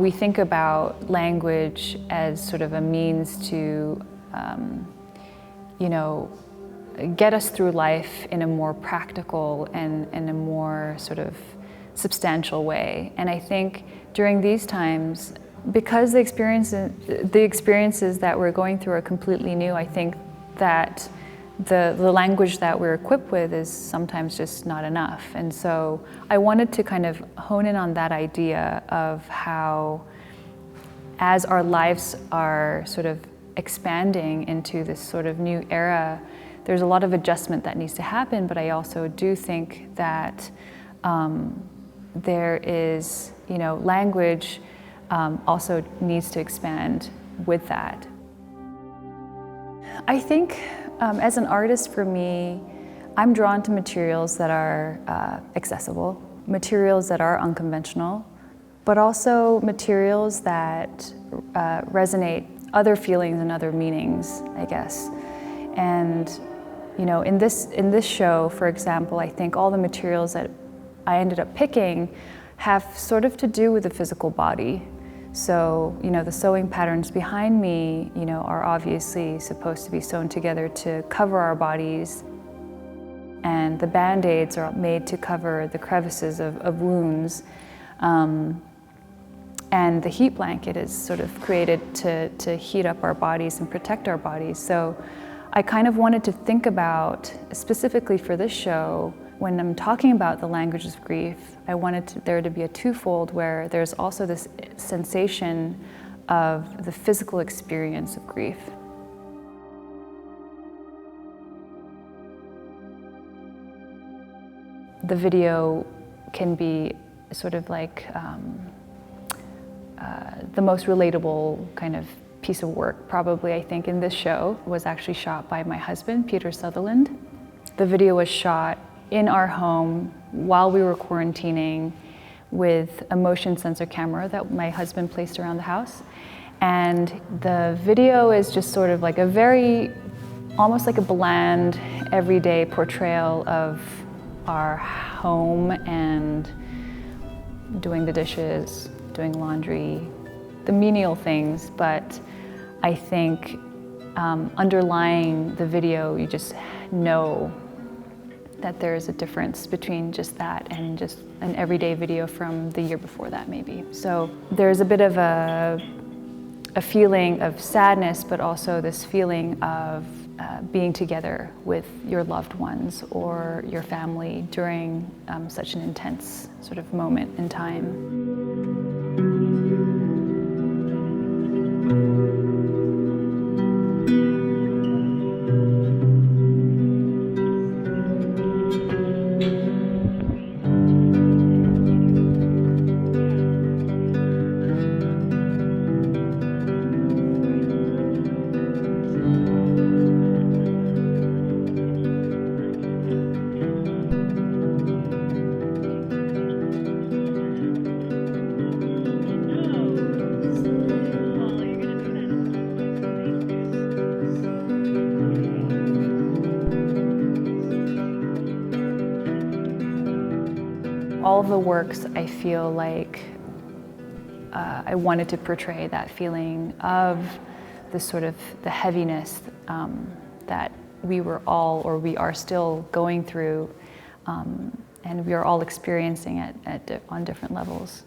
we think about language as sort of a means to, get us through life in a more practical and in a more sort of substantial way. And I think during these times, because the experiences that we're going through are completely new, I think that the language that we're equipped with is sometimes just not enough. And so I wanted to kind of hone in on that idea of how, as our lives are sort of expanding into this sort of new era, there's a lot of adjustment that needs to happen, but I also do think that there is, language also needs to expand with that. I think as an artist, for me, I'm drawn to materials that are accessible, materials that are unconventional, but also materials that resonate other feelings and other meanings, I guess. And in this show, for example, I think all the materials that I ended up picking have sort of to do with the physical body. So, the sewing patterns behind me, are obviously supposed to be sewn together to cover our bodies. And the Band-Aids are made to cover the crevices of wounds. And the heat blanket is sort of created to heat up our bodies and protect our bodies. So I kind of wanted to think about, specifically for this show, when I'm talking about the languages of grief, I wanted there to be a twofold, where there's also this sensation of the physical experience of grief. The video can be sort of like the most relatable kind of piece of work, probably, I think, in this show. Was actually shot by my husband, Peter Sutherland. The video was shot in our home while we were quarantining with a motion sensor camera that my husband placed around the house. And the video is just sort of like a very, almost like a bland, everyday portrayal of our home and doing the dishes, doing laundry, the menial things. But I think underlying the video, you just know that there is a difference between just that and just an everyday video from the year before that, maybe. So there's a bit of a feeling of sadness, but also this feeling of being together with your loved ones or your family during such an intense sort of moment in time. All of the works, I feel like I wanted to portray that feeling of the sort of the heaviness that we were all, or we are still going through, and we are all experiencing it on different levels.